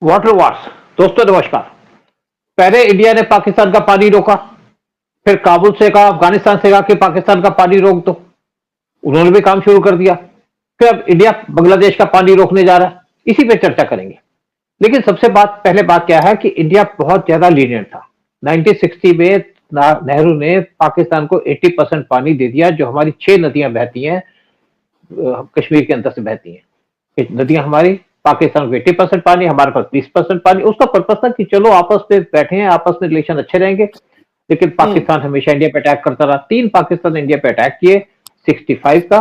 Water wars. दोस्तों नमस्कार। पहले इंडिया ने पाकिस्तान का पानी रोका, फिर काबुल से कहा, अफगानिस्तान से कहा कि पाकिस्तान का पानी रोक दो। उन्होंने भी काम शुरू कर दिया। फिर अब इंडिया बांग्लादेश का पानी रोकने जा रहा है। इसी पे चर्चा करेंगे। लेकिन सबसे पहले बात क्या है कि इंडिया बहुत ज्यादा लीनियंट था। 1960 में नेहरू ने पाकिस्तान को 80% पानी दे दिया। जो हमारी 6 नदियां बहती हैं, कश्मीर के अंदर से बहती हैं, नदियां हमारी, पाकिस्तान को 80% पानी, हमारे पास 20% पानी। उसका पर्पज था कि चलो आपस में बैठे हैं, आपस में रिलेशन अच्छे रहेंगे। लेकिन हम्म। पाकिस्तान हमेशा इंडिया पे अटैक करता रहा। 3 पाकिस्तान ने इंडिया पे अटैक किए। 65 का,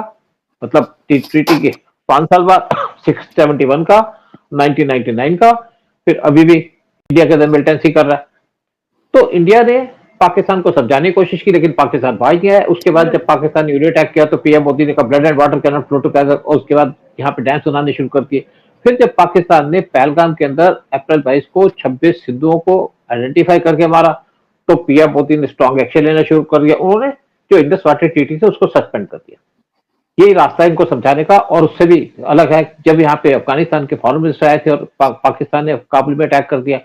मतलब ट्रीटी के 5 साल बाद, 671 का, 1999 का, फिर अभी भी इंडिया के अंदर मिलिटेंसी कर रहा है। तो इंडिया ने पाकिस्तान को समझाने की कोशिश की, लेकिन पाकिस्तान भाग गया है। उसके बाद जब पाकिस्तान ने यूरो अटैक किया तो पीएम मोदी ने कहा blood and water can not flow together, और उसके बाद यहाँ पे डैम सुनाने शुरू कर दिए। फिर जब पाकिस्तान ने पहलगाम के अंदर अप्रैल 22 को 26 सिंधुओं को आइडेंटिफाई करके मारा, तो पीएम मोदी ने स्ट्रॉन्ग एक्शन लेना शुरू कर दिया। उन्होंने जो इंडस वाटर ट्रीटी थी उसको सस्पेंड कर दिया। यही रास्ता है इनको समझाने का। और उससे भी अलग है, जब यहाँ पे अफगानिस्तान के फॉरेन मिनिस्टर आए थे और पाकिस्तान ने काबुल में अटैक कर दिया,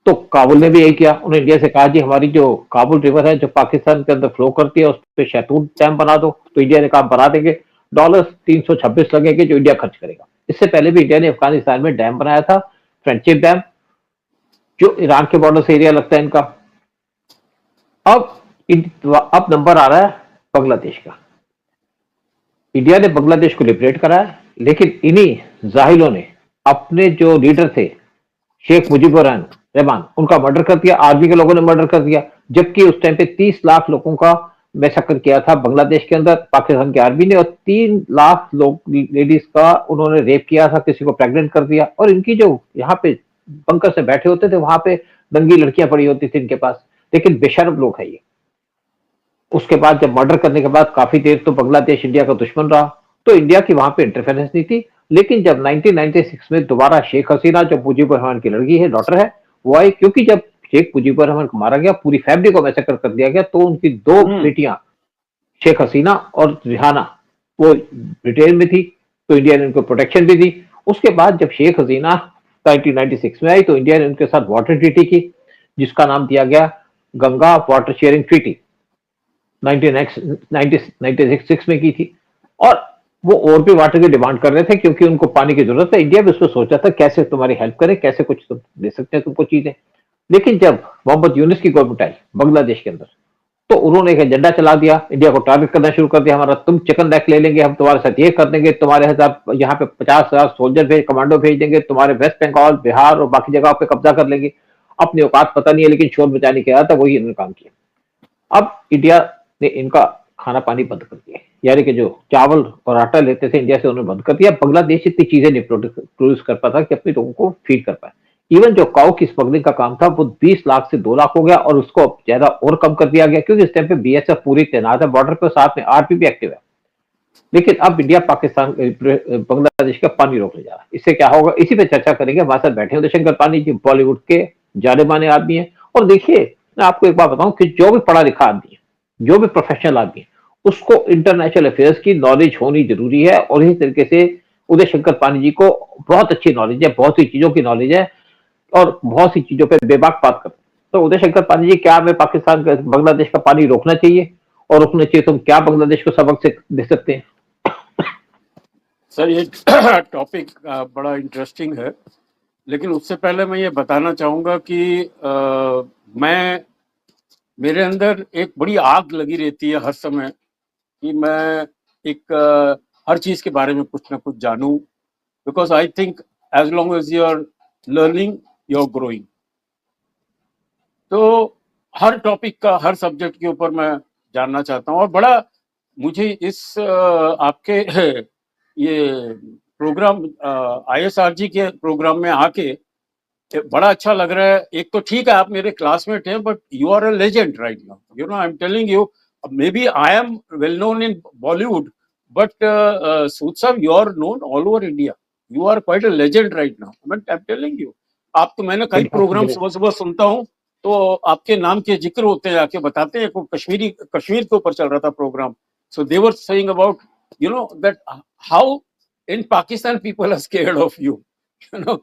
तो काबुल ने भी यही किया। उन्होंने इंडिया से कहा जी हमारी जो काबुल रिवर है जो पाकिस्तान के अंदर फ्लो करती है, उस पर शैतून डैम बना दो। तो इंडिया ने कहा बना देंगे। डॉलर 326 लगेंगे जो इंडिया खर्च करेगा। इससे पहले भी इंडिया ने अफगानिस्तान में डैम बनाया था, फ्रेंडशिप डैम, जो ईरान के बॉर्डर से एरिया लगता है इनका। अब अब नंबर आ रहा है बांग्लादेश का। इंडिया ने बांग्लादेश को लिबरेट कराया, लेकिन इन्हीं जाहिलों ने अपने जो लीडर थे शेख मुजीबुर रहमान, उनका मर्डर कर दिया। आर्मी के लोगों ने मर्डर कर दिया। जबकि उस टाइम पे 30 लाख लोगों का मैसेकर किया था बांग्लादेश के अंदर पाकिस्तान की आर्मी ने, और 3 लाख लोग लेडीज का उन्होंने रेप किया था, किसी को प्रेग्नेंट कर दिया। और इनकी जो यहाँ पे बंकर से बैठे होते थे, वहां पे नंगी लड़कियां पड़ी होती थी इनके पास। लेकिन बेशर्म लोग है ये। उसके बाद जब मर्डर करने के बाद काफी देर तो बांग्लादेश इंडिया का दुश्मन रहा, तो इंडिया की वहां पे इंटरफेरेंस नहीं थी। लेकिन जब 1996 में दोबारा शेख हसीना, जो मुजीबुर रहमान की लड़की है, डॉटर है, वो आई। क्योंकि जब शेख मुजीबुर रहमान को मारा गया, पूरी फैमिली को मैसेकर कर दिया गया, तो उनकी 2 बेटियां शेख हसीना और रिहाना वो ब्रिटेन में थी, तो इंडिया ने उनको प्रोटेक्शन भी दी। उसके बाद जब शेख हसीना 1996 में आई, तो इंडिया ने उनके साथ वाटर ट्रीटी की, जिसका नाम दिया गया गंगा वाटर शेयरिंग ट्रीटी। 1996 में की थी। और वो और भी वाटर की डिमांड कर रहे थे, क्योंकि उनको पानी की जरूरत है। इंडिया भी उसको सोचा था कैसे तुम्हारी हेल्प करें, कैसे कुछ तुम दे सकते हैं तुमको चीजें। लेकिन जब मोहम्मद यूनिस की गवर्नमेंट आई बांग्लादेश के अंदर, तो उन्होंने एक एजेंडा चला दिया, इंडिया को टारगेट करना शुरू कर दिया। हमारा तुम चिकन नेक ले लेंगे, हम तुम्हारे साथ ये कर देंगे, तुम्हारे हजार यहाँ पे 50,000 सोल्जर भेज, कमांडो भेज देंगे, तुम्हारे वेस्ट बंगाल, बिहार और बाकी जगह पे कब्जा कर लेंगे। अपनी औकात पता नहीं है, लेकिन शोर मचाने के आया था, वही इन्होंने काम किया। अब इंडिया ने इनका खाना पानी बंद कर दिया, यानी कि जो चावल और आटा लेते थे इंडिया से, उन्होंने बंद कर दिया। बांग्लादेश इतनी चीजें नहीं प्रोड्यूस कर पाता कि अपने लोगों को फीड कर पाए। इवन जो काउ की स्मगलिंग का काम था, वो 20 लाख से 2 लाख हो गया, और उसको ज्यादा और कम कर दिया गया, क्योंकि इस टाइम पे बीएसएफ पूरी तैनात है बॉर्डर पे, साथ में आर्मी भी एक्टिव है। लेकिन अब इंडिया पाकिस्तान बांग्लादेश का पानी रोकने जा रहा है। इससे क्या होगा, इसी पे चर्चा करेंगे। हमारे साथ बैठे हैं शंकर पानी जी, बॉलीवुड के जाने माने आदमी है। और देखिए, मैं आपको एक बात बताऊं कि जो भी पढ़ा लिखा आदमी है, जो भी प्रोफेशनल आदमी है, उसको इंटरनेशनल अफेयर्स की नॉलेज होनी जरूरी है। और इसी तरीके से उदय शंकर पानी जी को बहुत अच्छी नॉलेज है, बहुत सी चीजों की नॉलेज है, और बहुत सी चीजों पर बेबाक बात करते हैं। तो उदय शंकर पानी जी, क्या हमें पाकिस्तान का बांग्लादेश का पानी रोकना चाहिए, और रोकना चाहिए तो हम क्या बांग्लादेश को सबक से दे सकते हैं? सर, ये टॉपिक बड़ा इंटरेस्टिंग है, लेकिन उससे पहले मैं ये बताना चाहूँगा कि मेरे अंदर एक बड़ी आग लगी रहती है हर समय कि मैं हर चीज़ के बारे में कुछ ना कुछ जानूं, because I think as long as you are learning you are growing. तो हर टॉपिक का, हर सब्जेक्ट के ऊपर मैं जानना चाहता हूँ, और बड़ा मुझे इस आपके ये प्रोग्राम ISRG के प्रोग्राम में आके बड़ा अच्छा लग रहा है। एक तो ठीक है आप मेरे क्लासमेट हैं, but you are a legend right now, you know, I am telling you. Maybe I am well known in Bollywood, but Sood साहब, you are known all over India. You are quite a legend right now, I am telling you. आप तो, मैंने कई programme सुबह सुबह सुनता हूँ, तो आपके नाम के जिक्र होते हैं, आके बताते हैं। कश्मीर के ऊपर चल रहा था program, so they were saying about, you know, that how in Pakistan people are scared of you, you know.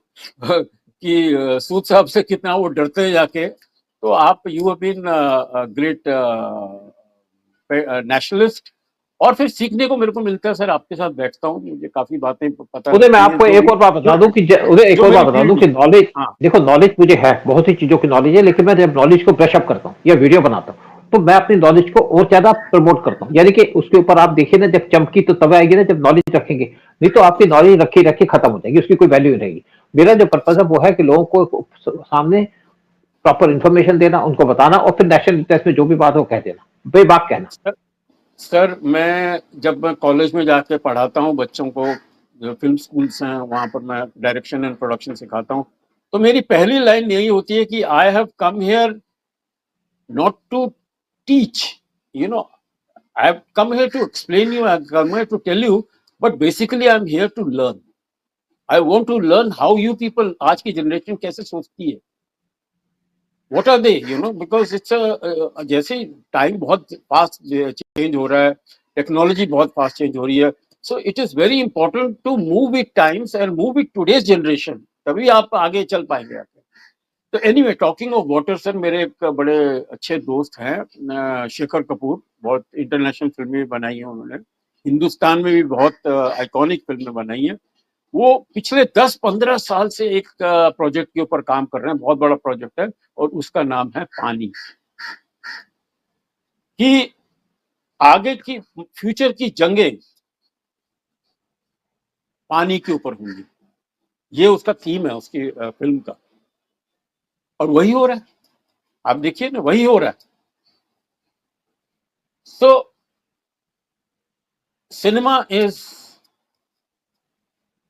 कि सूद साहब से कितना वो डरते हैं जाके। तो आप you have been great nationalist, और फिर सीखने को मेरे को मिलता है सर, आपके साथ बैठता हूँ, मुझे काफी बातें पता उदय, मैं लगती हैं आपको जो एक और बात बता दूं कि उदय, एक जो और बात मेरी बता दूं फील्ड कि में। नॉलेज, हाँ देखो नॉलेज मुझे है, बहुत सी चीजों की नॉलेज है, लेकिन मैं जब नॉलेज को ब्रश अप करता हूँ या वीडियो बनाता हूँ तो मैं अपनी नॉलेज को और ज्यादा प्रमोट करता हूँ। यानी कि उसके ऊपर आप देखिए ना, जब चमकी तो तब आएगी ना जब नॉलेज रखेंगे, नहीं तो आपकी नॉलेज रखी रखी खत्म हो जाएगी, उसकी कोई वैल्यू नहीं रहेगी। मेरा जो पर्पज है वो है कि लोगों को सामने प्रॉपर इन्फॉर्मेशन देना, उनको बताना, और फिर नेशनल इंटरेस्ट में जो भी बात हो कह देना, बेबाक कहना। सर, सर मैं कॉलेज में जाके पढ़ाता हूँ बच्चों को, जो फिल्म स्कूल्स हैं वहां पर मैं डायरेक्शन एंड प्रोडक्शन सिखाता हूँ, तो मेरी पहली लाइन यही होती है कि I have come here not to teach, you know, I've come here to explain you, I've come here to tell you, but basically I'm here to learn. I want to learn how you people, आज की generation कैसे सोचती है, what are they, you know, because it's a जैसे time बहुत fast change हो रहा है, टेक्नोलॉजी बहुत फास्ट चेंज हो रही है, so it is very important to move with times and move with today's generation, तभी आप आगे चल पाएंगे। तो anyway, talking of water sir, मेरे एक बड़े अच्छे दोस्त हैं शेखर कपूर, बहुत इंटरनेशनल फिल्में बनाई हैं उन्होंने, हिंदुस्तान में भी बहुत आइकॉनिक फिल्में बनाई हैं। वो पिछले 10-15 साल से एक प्रोजेक्ट के ऊपर काम कर रहे हैं, बहुत बड़ा प्रोजेक्ट है, और उसका नाम है पानी। कि आगे की फ्यूचर की जंगें पानी के ऊपर होंगी, ये उसका थीम है उसकी फिल्म का, और वही हो रहा है, आप देखिए ना, वही हो रहा है। सो सिनेमा इज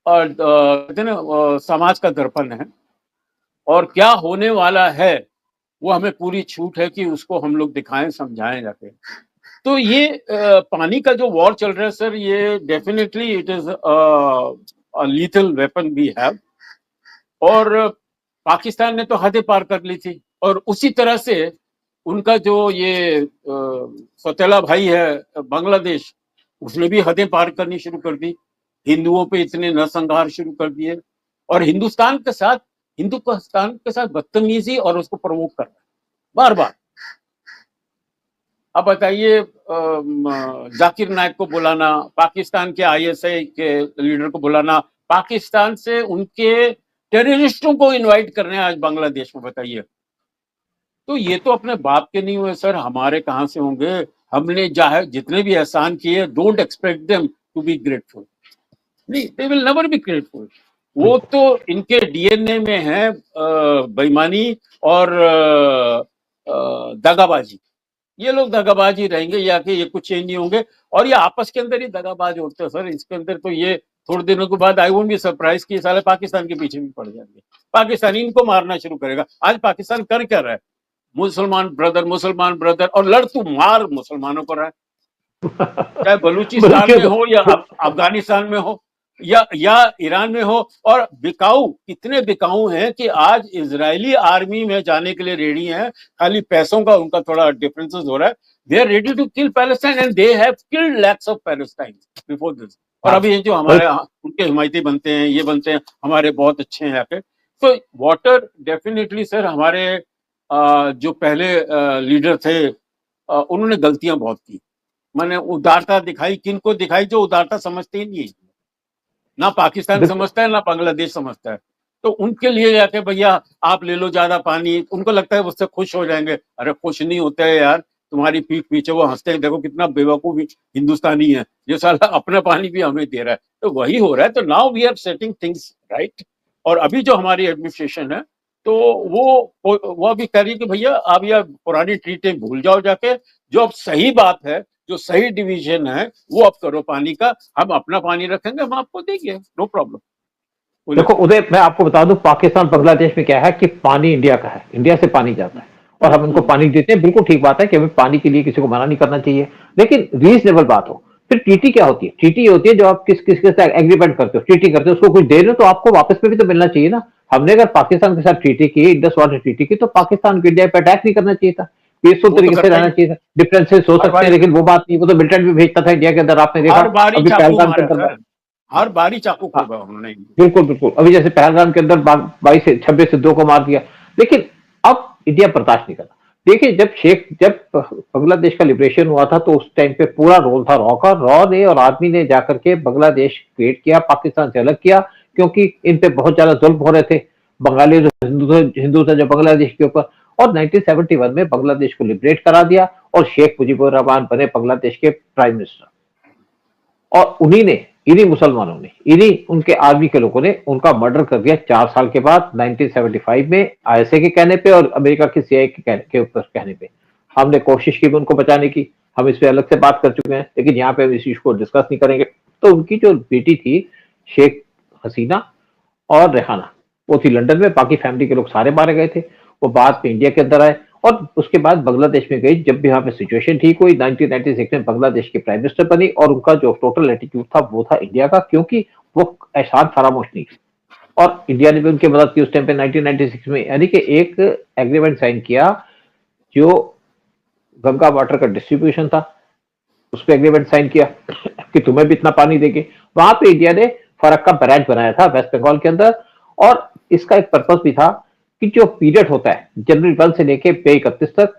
कहते हैं ना समाज का दर्पण है, और क्या होने वाला है वो हमें पूरी छूट है कि उसको हम लोग दिखाएं, समझाएं जाके। तो ये पानी का जो वॉर चल रहा है सर, ये definitely it is a lethal weapon we have, और पाकिस्तान ने तो हदें पार कर ली थी, और उसी तरह से उनका जो ये सौतेला भाई है बांग्लादेश, उसने भी हदें पार करनी शुरू कर दी, हिंदुओं पे इतने नरसंहार शुरू कर दिए, और हिंदुस्तान के साथ बदतमीजी और उसको प्रवोक कर रहा है बार बार। अब बताइए, जाकिर नायक को बुलाना, पाकिस्तान के आईएसआई के लीडर को बुलाना, पाकिस्तान से उनके टेररिस्टों को इनवाइट करने आज बांग्लादेश में, बताइए। तो ये तो अपने बाप के नहीं हुए सर, हमारे कहाँ से होंगे? हमने चाहे जितने भी एहसान किए, don't expect them to be grateful, नहीं, they will never be grateful. वो तो इनके डीएनए में है बेईमानी और दगाबाजी, ये लोग दगाबाज ही रहेंगे, या कि ये कुछ चेंज नहीं होंगे, और ये आपस के अंदर ही दगाबाज होते हैं सर। इसके अंदर तो ये थोड़े दिनों के बाद आई वोंट बी सरप्राइज कि साले पाकिस्तान के पीछे भी पड़ जाएंगे, पाकिस्तान इनको मारना शुरू करेगा। आज पाकिस्तान कर क्या रहा है? मुसलमान ब्रदर, और लड़ तू मार मुसलमानों को रहा है, चाहे बलूचिस्तान में हो या अफगानिस्तान में हो या ईरान में हो। और बिकाऊ, कितने बिकाऊ हैं कि आज इजरायली आर्मी में जाने के लिए रेडी हैं, खाली पैसों का उनका थोड़ा डिफरेंसेस हो रहा है। They are ready to kill Palestine, and they have killed lakhs of Palestine before this. और अभी ये जो हमारे उनके हिमायती बनते हैं, ये बनते हैं, हमारे बहुत अच्छे हैं यहाँ पे। तो वाटर डेफिनेटली सर, हमारे जो पहले लीडर थे उन्होंने गलतियां बहुत की, मैंने उदारता दिखाई, किनको दिखाई? जो उदारता समझते ही नहीं है, ना पाकिस्तान समझता है ना बांग्लादेश समझता है। तो उनके लिए जाके भैया आप ले लो ज्यादा पानी, उनको लगता है उससे खुश हो जाएंगे। अरे खुश नहीं होते हैं यार, तुम्हारी पीठ पीछे वो हंसते हैं, देखो कितना बेवकूफ हिंदुस्तानी है, ये साला अपना पानी भी हमें दे रहा है। तो वही हो रहा है। तो now we are setting things right. और अभी जो हमारी एडमिनिस्ट्रेशन है, तो वो अभी कह रही है कि भैया आप यह पुरानी ट्रीटें भूल जाओ जाके, जो अब सही बात है, जो सही डिवीजन है वो अब करो पानी का, हम अपना पानी रखेंगे, हम आपको देंगे, नो प्रॉब्लम। देखो उदय, मैं आपको बता दूं, पाकिस्तान बांग्लादेश में क्या है कि पानी इंडिया का है, इंडिया से पानी जाता है और हम इनको पानी देते हैं। बिल्कुल ठीक बात है कि हमें पानी के लिए किसी को मना नहीं करना चाहिए, लेकिन रीजनेबल बात हो। फिर ट्रीटी क्या होती है? ट्रीटी होती है जो आप किस किस के साथ एग्रीमेंट करते हो, ट्रीटी करते हो, उसको कुछ दे रहे हो तो आपको वापस में भी तो मिलना चाहिए ना। हमने अगर पाकिस्तान के साथ ट्रीटी की, इंडस वाटर ट्रीटी की, तो पाकिस्तान को इंडिया पे अटैक नहीं करना चाहिए था, पीसफुल तरीके से रहना चाहिए था। डिफरेंसेस हो सकते हैं, लेकिन वो बात नहीं, वो तो मिलिटेंट भी भेजता था इंडिया के अंदर, आपने देखा हर बार ही अभी चाकू पहलगाम के मारा अंदर। सर, हर बारी चाकू हाँ, खोगा उन्होंने। बिल्कुल बिल्कुल। अभी जैसे पहलगाम के अंदर 22 से 26 से 2 को मार दिया, लेकिन अब इंडिया बर्दाश्त नहीं करता। देखिए, जब बांग्लादेश का लिबरेशन हुआ था तो उस टाइम पे पूरा रोल था रॉ का। रॉ ने और आर्मी ने जाकर के बांग्लादेश क्रिएट किया, पाकिस्तान से अलग किया, क्योंकि इन पे बहुत ज्यादा जुल्म हो रहे थे बंगाली जो हिंदू थे जो बांग्लादेश के ऊपर। और 1971 में बांग्लादेश को लिबरेट करा दिया और शेख मुजीबुर रहमान बने बांग्लादेश के प्राइम मिनिस्टर। और इन्हीं मुसलमानों ने, इन्हीं उनके आर्मी के लोगों ने उनका मर्डर कर दिया 4 साल के बाद 1975 में, आईएसए के कहने पे और अमेरिका की सीआईए के ऊपर कहने पे। हमने कोशिश की उनको बचाने की, हम इस पे अलग से बात कर चुके हैं, लेकिन यहाँ पे हम इस इशू को डिस्कस नहीं करेंगे। तो उनकी जो बेटी थी शेख हसीना और रेहाना, वो थी लंदन में, बाकी फैमिली के लोग सारे मारे गए थे। वो बाद में इंडिया के अंदर आए और उसके बाद बांग्लादेश में गई। जब भी यहाँ पे सिचुएशन ठीक हुई 1996 में बांग्लादेश की प्राइम मिनिस्टर बनी और उनका जो टोटल एटीट्यूड था वो था इंडिया का, क्योंकि वो एहसान फरामोश नहीं थी और इंडिया ने भी उनकी मदद की उस टाइम पे 1996 में। यानी कि एक एग्रीमेंट साइन किया जो गंगा वाटर का डिस्ट्रीब्यूशन था, उस पर एग्रीमेंट साइन किया कि तुम्हें भी इतना पानी देंगे। वहां पे इंडिया ने फरक्का बैराज बनाया था वेस्ट बंगाल के अंदर, और इसका एक पर्पस भी था कि जो पीरियड होता है जनवरी 1 से लेके मई 31 तक,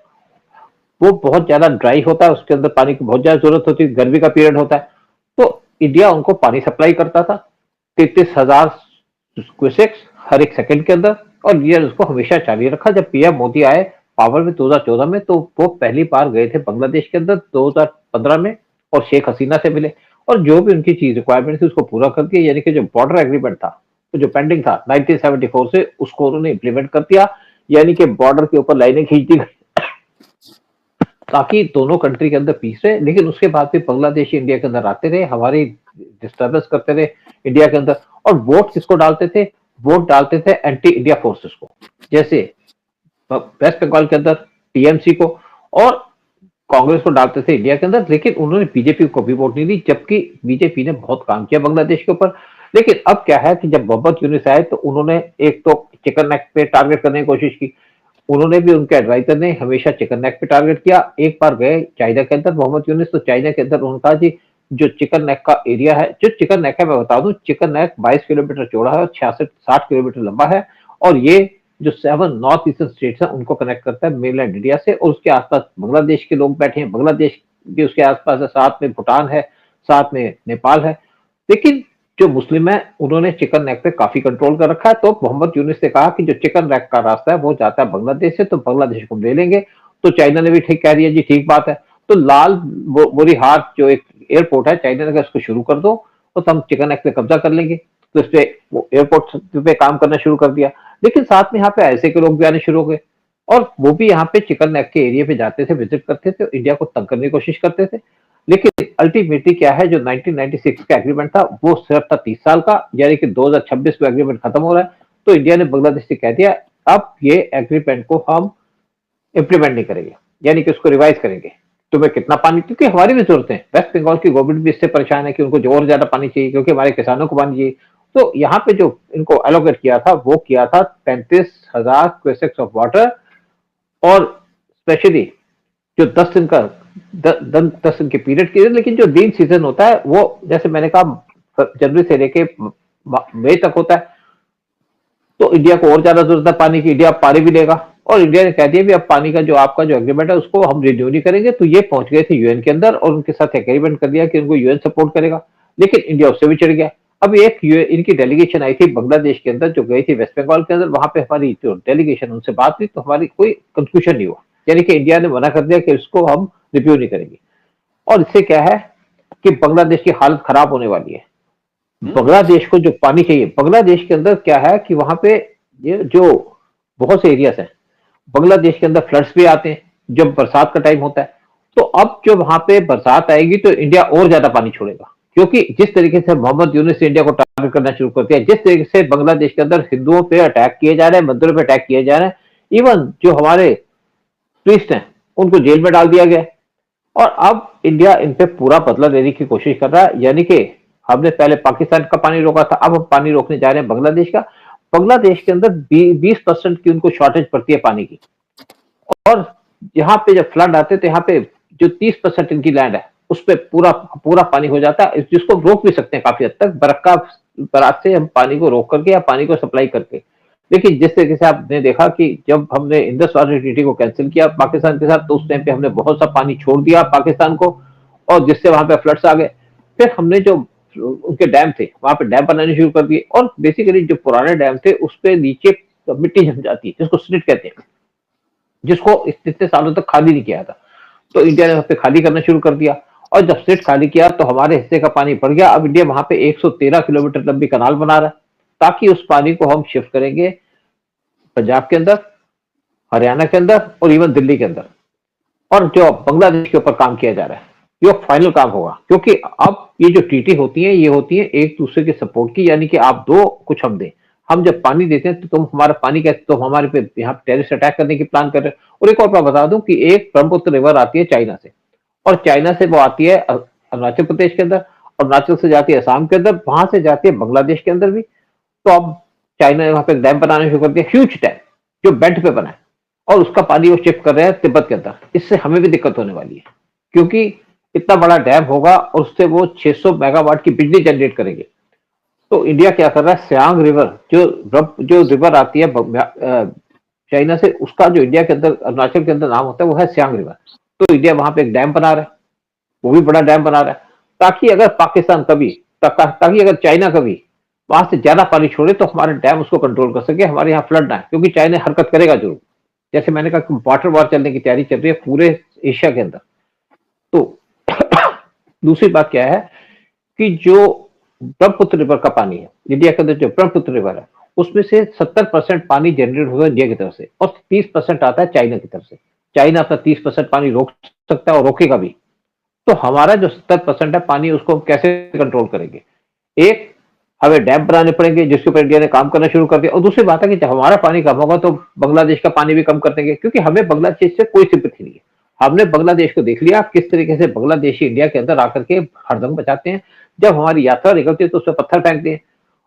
वो बहुत ज्यादा ड्राई होता है, उसके अंदर पानी की बहुत ज्यादा जरूरत होती है, गर्मी का पीरियड होता है। तो इंडिया उनको पानी सप्लाई करता था 33,000 क्यूसेक्स हर एक सेकंड के अंदर, और इंडिया ने उसको हमेशा जारी रखा। जब पीएम मोदी आए पावर में 2014 में, तो वो पहली बार गए थे बांग्लादेश के अंदर 2015 में और शेख हसीना से मिले, और जो भी उनकी चीज रिक्वायरमेंट थी उसको पूरा कर दिया। यानी कि जो बॉर्डर एग्रीमेंट था, तो जो पेंडिंग था 1974 से, उसको उन्होंने इंप्लीमेंट कर दिया। यानी कि बॉर्डर के ऊपर लाइनें खींच दी ताकि दोनों कंट्री के अंदर पीस रहे। लेकिन उसके बाद भी बांग्लादेशी इंडिया के अंदर आते रहे, हमारी डिस्टर्बेंस करते रहे इंडिया के अंदर। और वोट किसको डालते थे? वोट डालते थे एंटी इंडिया फोर्सेस को, जैसे वेस्ट बंगाल के अंदर टीएमसी को, और कांग्रेस को डालते थे इंडिया के अंदर। लेकिन उन्होंने बीजेपी को भी वोट नहीं दी, जबकि बीजेपी ने बहुत काम किया बांग्लादेश के ऊपर। लेकिन अब क्या है कि जब मोहम्मद यूनिस आए तो उन्होंने एक तो चिकन नेक पे टारगेट करने की कोशिश की। उन्होंने भी, उनके एडवाइजर ने हमेशा चिकन नेक पे टारगेट किया। एक बार गए चाइना के अंदर मोहम्मद यूनिस, तो चाइना के अंदर उन्होंने कहा जी जो चिकन नेक का एरिया है, जो चिकन नेक है मैं बता दूं, चिकन नेक 22 किलोमीटर चौड़ा है और 66-60 किलोमीटर लंबा है, और ये जो 7 नॉर्थ ईस्टर्न स्टेट्स हैं उनको कनेक्ट करता है मेनलैंड इंडिया से। और उसके आसपास बांग्लादेश के लोग बैठे हैं, बांग्लादेश भी उसके आसपास है, साथ में भूटान है, साथ में नेपाल है। लेकिन जो मुस्लिम है उन्होंने चिकन नेक पे काफी कंट्रोल कर रखा है। तो मोहम्मद यूनिस ने कहा कि जो चिकन नेक का रास्ता है वो जाता है बांग्लादेश से, तो बांग्लादेश को हम ले लेंगे। तो चाइना ने भी ठीक कह दिया, जी ठीक बात है। तो लाल बोरीहाट जो एक एयरपोर्ट है, चाइना ने कहा इसको शुरू कर दो, तो हम चिकन नेक पे कब्जा कर लेंगे। तो इस पे वो एयरपोर्ट पे काम करना शुरू कर दिया। लेकिन साथ में यहाँ पे ऐसे के लोग भी आने शुरू हो गए, और वो भी यहाँ पे चिकन नेक के एरिया पे जाते थे, विजिट करते थे, इंडिया को तंग करने की कोशिश करते थे। लेकिन अल्टीमेटली क्या है, जो 1996 का एग्रीमेंट था वो सिर्फ था 30 साल का, यानी कि 2026 में एग्रीमेंट खत्म हो रहा है। तो इंडिया ने बांग्लादेश से कह दिया अब ये एग्रीमेंट को हम इम्प्लीमेंट नहीं करेंगे, यानी कि उसको रिवाइज करेंगे। तुम्हें कितना पानी, क्योंकि हमारी भी जरूरत है, वेस्ट बंगाल की गवर्नमेंट भी इससे परेशान है कि उनको जो और ज्यादा पानी चाहिए, क्योंकि हमारे किसानों को पानी चाहिए। तो यहाँ पे जो इनको एलोकेट किया था वो किया था 35,000 क्यूसेक्स ऑफ वाटर, और स्पेशली जो 10 दिन का 10 दिन के पीरियड के लिए। लेकिन जो रेन सीजन होता है वो, जैसे मैंने कहा, जनवरी से लेके मई तक होता है। तो इंडिया को और ज्यादा जरूरत है पानी की, इंडिया पानी भी लेगा। और इंडिया ने कह दिया भी अब पानी का जो आपका जो एग्रीमेंट है उसको हम रिन्यू नहीं करेंगे। तो ये पहुंच गए थे यूएन के अंदर और उनके साथ एग्रीमेंट कर दिया कि उनको यूएन सपोर्ट करेगा। लेकिन इंडिया उससे भी चढ़ गया। अब एक इनकी डेलीगेशन आई थी बांग्लादेश के अंदर, जो गई थी वेस्ट बंगाल के अंदर। वहां पे हमारी जो डेलीगेशन उनसे बात हुई तो हमारी कोई कंक्लूजन नहीं हुआ, यानी कि इंडिया ने मना कर दिया कि इसको हम रिव्यू नहीं करेंगे। और इससे क्या है कि बांग्लादेश की हालत खराब होने वाली है। बांग्लादेश को जो पानी चाहिए, बांग्लादेश के अंदर क्या है कि वहां पे ये जो बहुत से एरियाज हैं बांग्लादेश के अंदर, फ्लड्स भी आते हैं जब बरसात का टाइम होता है। तो अब जो वहां पे बरसात आएगी तो इंडिया और ज्यादा पानी छोड़ेगा, क्योंकि जिस तरीके से मोहम्मद यूनिस ने इंडिया को टारगेट करना शुरू कर दिया, जिस तरीके से बांग्लादेश के अंदर हिंदुओं पे अटैक किए जा रहे हैं, मंदिरों पे अटैक किए जा रहे हैं, इवन जो हमारे प्रीस्ट हैं उनको जेल में डाल दिया गया। और अब इंडिया इन पे पूरा बदला लेने की कोशिश कर रहा है। यानी कि हमने पहले पाकिस्तान का पानी रोका था, अब हम पानी रोकने जा रहे हैं बांग्लादेश का। बांग्लादेश के अंदर 20% की उनको शॉर्टेज पड़ती है पानी की, और यहाँ पे जब फ्लड आते हैं तो यहाँ पे जो 30% इनकी लैंड है उस पे पूरा पूरा पानी हो जाता है, जिसको रोक भी सकते हैं काफी हद तक बरात से हम पानी को रोक करके या पानी को सप्लाई करके। देखिए जिस तरीके से आपने देखा कि जब हमने इंडस वाटर ट्रीटी को कैंसिल किया पाकिस्तान के साथ, तो उस टाइम पे हमने बहुत सा पानी छोड़ दिया पाकिस्तान को, और जिससे वहां पे फ्लड्स आ गए। फिर हमने जो उनके डैम थे वहां पे डैम बनाने शुरू कर दिए, और बेसिकली जो पुराने डैम थे उस पे नीचे मिट्टी जम जाती है, जिसको स्लिट कहते हैं, जिसको इतने सालों तक खाली नहीं किया था। तो इंडिया ने वहां पे खाली करना शुरू कर दिया, और जब स्लिट खाली किया तो हमारे हिस्से का पानी बढ़ गया। अब इंडिया वहां पे 113 किलोमीटर लंबी कनाल बना रहा है, ताकि उस पानी को हम शिफ्ट करेंगे पंजाब के अंदर, हरियाणा के अंदर, और इवन दिल्ली के अंदर। और जो बांग्लादेश के ऊपर काम किया जा रहा है, ये फाइनल काम होगा, क्योंकि अब ये जो ट्रीटी होती है ये होती है एक दूसरे के सपोर्ट की, यानी कि आप दो कुछ हम दें। हम जब पानी देते हैं तो तुम हमारा पानी का, तो हमारे पे यहाँ टेररिस्ट अटैक करने की प्लान कर रहे हो। और एक और बात बता दूं कि एक ब्रह्मपुत्र रिवर आती है चाइना से, और चाइना से वो आती है अरुणाचल प्रदेश के अंदर, अरुणाचल से जाती है असम के अंदर, वहां से जाती है बांग्लादेश के अंदर भी। तो अब चाइना ने वहां पे डैम बनाना शुरू कर दिया, ह्यूज डैम जो बेल्ट पे बना है, और उसका पानी वो शिफ्ट कर रहे हैं तिब्बत के अंदर। इससे हमें भी दिक्कत होने वाली है, क्योंकि इतना बड़ा डैम होगा और उससे वो 600 मेगावाट की बिजली जनरेट करेंगे। तो इंडिया क्या कर रहा है, सियांग रिवर जो रिवर आती है चाइना से, उसका जो इंडिया के अंदर अरुणाचल के अंदर नाम होता है वो है सियांग रिवर। तो इंडिया वहां पे एक डैम बना रहा है, वो भी बड़ा डैम बना रहा है, ताकि अगर पाकिस्तान कभी ताकि अगर चाइना कभी वहां से ज्यादा पानी छोड़े तो हमारे डैम उसको कंट्रोल कर सके, हमारे यहाँ फ्लड ना है, क्योंकि चाइना हरकत करेगा जरूर। जैसे मैंने कहा वाटर वॉर चलने की तैयारी चल रही है पूरे एशिया के अंदर। तो दूसरी बात क्या है कि जो ब्रह्मपुत्र रिवर का पानी है, इंडिया के अंदर जो ब्रह्मपुत्र रिवर है, उसमें से 70% पानी जनरेट होगा इंडिया की तरफ से, और 30% आता है चाइना की तरफ से। चाइना अपना 30% पानी रोक सकता है और रोकेगा भी। तो हमारा जो 70% है पानी, उसको हम कैसे कंट्रोल करेंगे? एक, हमें डैम बनाने पड़ेंगे, जिसके ऊपर इंडिया ने काम करना शुरू कर दिया। और दूसरी बात है कि जब हमारा पानी कम होगा तो बांग्लादेश का पानी भी कम कर देंगे, क्योंकि हमें बांग्लादेश से कोई सिंपैथी नहीं है। हमने बांग्लादेश को देख लिया किस तरीके से बांग्लादेशी इंडिया के अंदर आकर के हड़दंग बचाते हैं। जब हमारी यात्रा निकलती है तो उसमें पत्थर फेंकते हैं,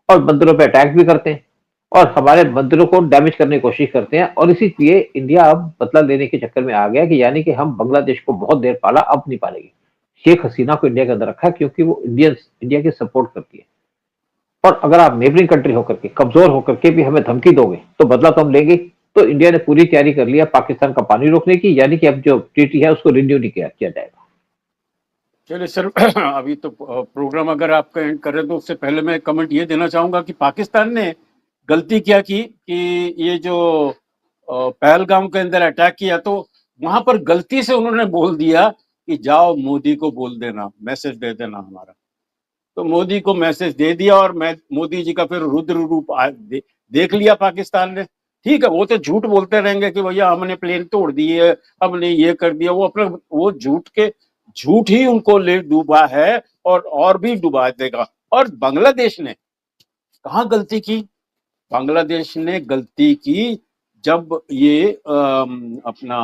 और मंदिरों पर अटैक भी करते हैं, और हमारे मंदिरों को डैमेज करने की कोशिश करते हैं। और इसीलिए इंडिया अब बदला लेने के चक्कर में आ गया कि यानी कि हम बांग्लादेश को बहुत देर पाला, अब नहीं पालेंगे। शेख हसीना को इंडिया के अंदर रखा है, क्योंकि वो इंडिया की सपोर्ट करती है। और अगर आप नेबरिंग कंट्री होकर के, कमजोर होकर के भी हमें धमकी दोगे तो बदला तो हम लेंगे। तो इंडिया ने पूरी तैयारी कर लिया पाकिस्तान का पानी रोकने की, यानी कि अब जो ट्रीटी है उसको रिन्यू नहीं किया जाएगा। चलिए सर, अभी तो प्रोग्राम अगर आपका एंड कर रहे हैं तो उससे पहले मैं कमेंट ये देना चाहूंगा कि पाकिस्तान ने गलती क्या की कि ये जो पहलगाम के अंदर अटैक किया, तो वहां पर गलती से उन्होंने बोल दिया कि जाओ मोदी को बोल देना, मैसेज दे देना हमारा। तो मोदी को मैसेज दे दिया, और मैं मोदी जी का फिर रुद्र रूप देख लिया पाकिस्तान ने। ठीक है, वो तो झूठ बोलते रहेंगे कि भैया हमने प्लेन तोड़ दिए, हमने ये कर दिया। वो अपने वो झूठ ही उनको ले डूबा है, और भी डुबा देगा। और बांग्लादेश ने कहाँ गलती की? बांग्लादेश ने गलती की जब ये अपना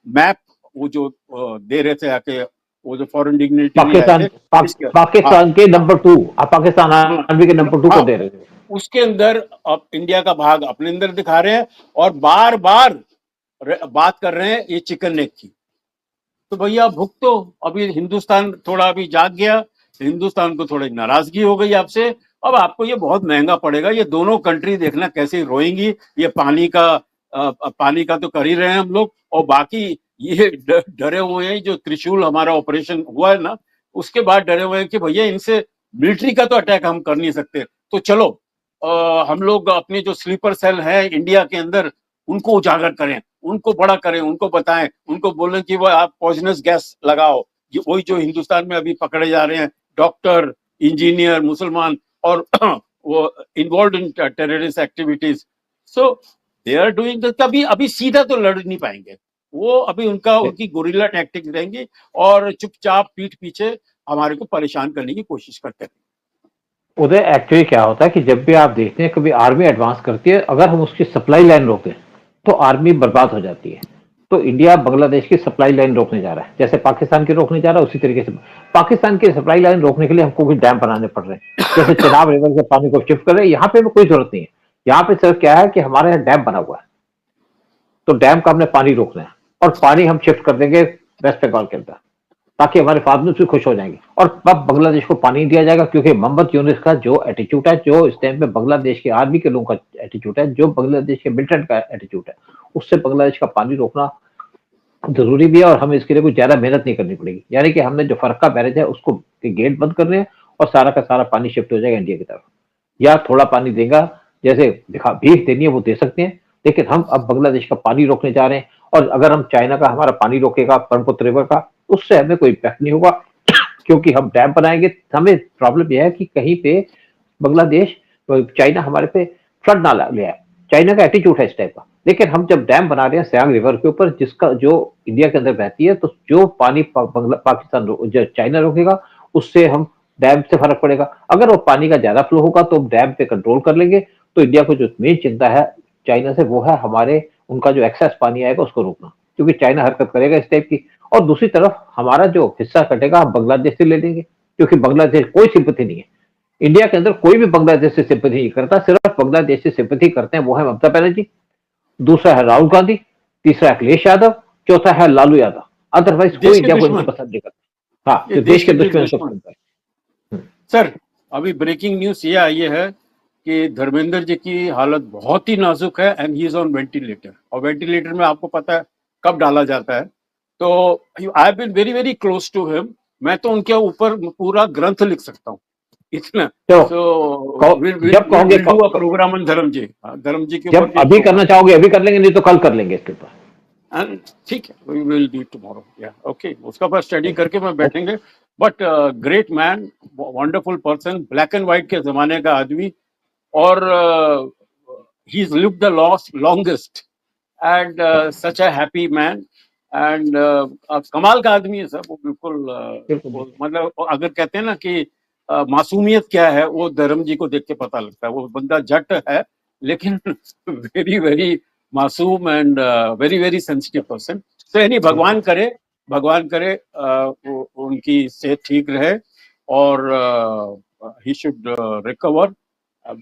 मैप वो जो दे रहे थे आके, वो जो फॉरेन डिग्निटरी आए थे, पाकिस्तान के नंबर 2, पाकिस्तान आर्मी के नंबर 2 को दे रहे थे। उसके अंदर अब इंडिया का भाग अपने अंदर दिखा रहे हैं, और बार बार बात कर रहे हैं ये चिकन नेक की। तो भैया भुगतो। अभी हिंदुस्तान थोड़ा अभी जाग गया, हिंदुस्तान को थोड़ी नाराजगी हो गई आपसे। अब आपको ये बहुत महंगा पड़ेगा। ये दोनों कंट्री देखना कैसे रोएंगी। ये पानी का तो कर ही रहे हैं हम लोग, और बाकी ये डरे हुए हैं। जो त्रिशूल हमारा ऑपरेशन हुआ है ना, उसके बाद डरे हुए हैं कि भैया इनसे मिलिट्री का तो अटैक हम कर नहीं सकते, तो चलो हम लोग अपने जो स्लीपर सेल है इंडिया के अंदर उनको उजागर करें, उनको बड़ा करें, उनको बताएं, उनको बोलें कि वो आप पॉइजनस गैस लगाओ। वही जो हिंदुस्तान में अभी पकड़े जा रहे हैं डॉक्टर, इंजीनियर, मुसलमान, और वो involve in terrorist activities. So they are doing. कभी अभी सीधा तो लड़ नहीं पाएंगे वो, अभी उनकी गुरिल्ला टैक्टिक्स रहेंगी, और चुपचाप पीठ पीछे हमारे को परेशान करने की कोशिश करते हैं। उधर एक्चुअली क्या होता है कि जब भी आप देखते हैं कभी आर्मी एडवांस करती है, अगर हम उसकी सप्लाई लाइन रोक दें तो आर्मी बर्बाद हो जाती है। तो इंडिया बांग्लादेश की सप्लाई लाइन रोकने जा रहा है, जैसे पाकिस्तान की रोकने जा रहा है, उसी तरीके से पाकिस्तान की सप्लाई लाइन रोकने के लिए हमको कुछ डैम बनाने पड़ रहे हैं। जैसे चिनाब रिवर के पानी को शिफ्ट कर रहे हैं, यहाँ पे कोई जरूरत नहीं है। यहाँ पे सिर्फ क्या है कि हमारे यहाँ डैम बना हुआ है, तो डैम का हमने पानी रोकना है, और पानी हम शिफ्ट कर देंगे वेस्ट बंगाल के अंदर, ताकि हमारे फार्मर्स भी खुश हो जाएंगे। और अब बांग्लादेश को पानी दिया जाएगा, क्योंकि मोहम्मद यूनुस का जो एटीट्यूड है, जो इस टाइम पे बांग्लादेश के आर्मी के लोगों का एटीट्यूड है, जो बांग्लादेश के मिलिटेंट का एटीट्यूड है, उससे बांग्लादेश का पानी रोकना जरूरी भी है। और हमें इसके लिए कुछ ज्यादा मेहनत नहीं करनी पड़ेगी, यानी कि हमने जो फरक्का बैरेज है उसको के गेट बंद करने हैं और सारा का सारा पानी शिफ्ट हो जाएगा इंडिया की तरफ। या थोड़ा पानी देगा, जैसे दिखा भीख देनी है वो दे सकते हैं, लेकिन हम अब बांग्लादेश का पानी रोकने जा रहे हैं। और अगर हम चाइना का हमारा पानी रोकेगा ब्रह्मपुत्र रिवर का, उससे हमें कोई इम्पैक्ट नहीं होगा, क्योंकि हम डैम बनाएंगे। हमें प्रॉब्लम यह है कि कहीं पे बांग्लादेश चाइना हमारे पे फ्लड ना ले आए। चाइना का एटीट्यूड है इस टाइप का। लेकिन हम जब डैम बना रहे हैं सियांग रिवर के ऊपर, जिसका जो इंडिया के अंदर बहती है, तो जो पानी पाकिस्तान जो चाइना रोकेगा, उससे हम डैम से फर्क पड़ेगा। अगर वो पानी का ज्यादा फ्लो होगा तो डैम पे कंट्रोल कर लेंगे। तो इंडिया को जो मेन चिंता है चाइना से, वो है हमारे उनका जो एक्सेस पानी आएगा उसको रोकना, क्योंकि चाइना हरकत करेगा इस टाइप की। और दूसरी तरफ हमारा जो हिस्सा कटेगा हम बांग्लादेश से ले लेंगे, क्योंकि बांग्लादेश कोई सिंपैथी नहीं है। इंडिया के अंदर कोई भी बांग्लादेश से सिंपैथी नहीं करता, सिर्फ बांग्लादेश से सिंपैथी करते हैं वो है ममता बनर्जी, दूसरा है राहुल गांधी, तीसरा है अखिलेश यादव, चौथा है लालू यादव। अदरवाइज कोई देश के इंडिया को इनको दुश्मन, पसंद नहीं करता। हाँ, ये जो देश देश के के दुश्मन सब दुश्मन। सुनता है। सर, अभी ब्रेकिंग न्यूज ये आई है कि धर्मेंद्र जी की हालत बहुत ही नाजुक है and he is on ventilator. और वेंटिलेटर में आपको पता है कब डाला जाता है। तो I have been very very close to him. मैं तो उनके ऊपर पूरा ग्रंथ लिख सकता हूँ, इतना। तो सो जब कहोगे will do a program on Dharam ji. धर्म जी के ऊपर जब भी एक अभी प्रोग्राम। करना चाहोगे अभी कर लेंगे, नहीं तो कल कर लेंगे इसके ऊपर। And ठीक है, we will do टुमारो। या ओके, उसका पर स्टडी करके मैं बैठेंगे। But great man, wonderful person, black and white के जमाने का आदमी। और he is lived the longest and such a happy man. And कमाल का आदमी है सर वो, बिल्कुल। मतलब अगर कहते हैं ना कि मासूमियत क्या है, वो धर्म जी को देख के पता लगता है। वो बंदा जट है लेकिन वेरी वेरी मासूम and very very sensitive person. तो यानी भगवान करे उनकी सेहत ठीक रहे और he should recover.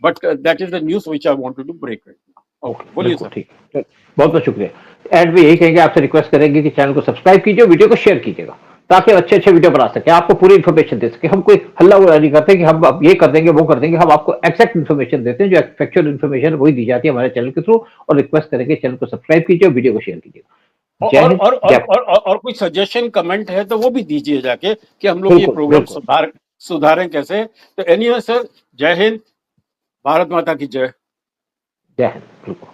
But that is the news which I wanted to break right now. Okay, बोलिए बिल्कुल सर। ठीक है, बहुत बहुत शुक्रिया। एंड भी यही कहेंगे, आपसे रिक्वेस्ट करेंगे कि चैनल को सब्सक्राइब कीजिए, वीडियो को शेयर कीजिएगा, ताकि अच्छे अच्छे वीडियो बना सके, आपको पूरी इन्फॉर्मेशन दे सके। हम कोई हल्ला उल्ला नहीं करते कि हम अब ये कर देंगे वो कर देंगे। हम आपको एक्जैक्ट इन्फॉर्मेशन देते हैं, जो फैक्चुअल इन्फॉर्मेशन वही दी जाती है हमारे चैनल के थ्रू। और रिक्वेस्ट करेंगे चैनल को सब्सक्राइब कीजिए, वीडियो को शेयर कीजिएगा। जय और हिंद, और और जय। और, और, और कोई सजेशन कमेंट है तो वो भी दीजिए जाके, कि हम लोग ये बिल्कुल प्रोग्राम बिल्कुल। सुधारें कैसे। तो एनीवे सर, जय हिंद, भारत माता की जय। जय हिंद, बिल्कुल।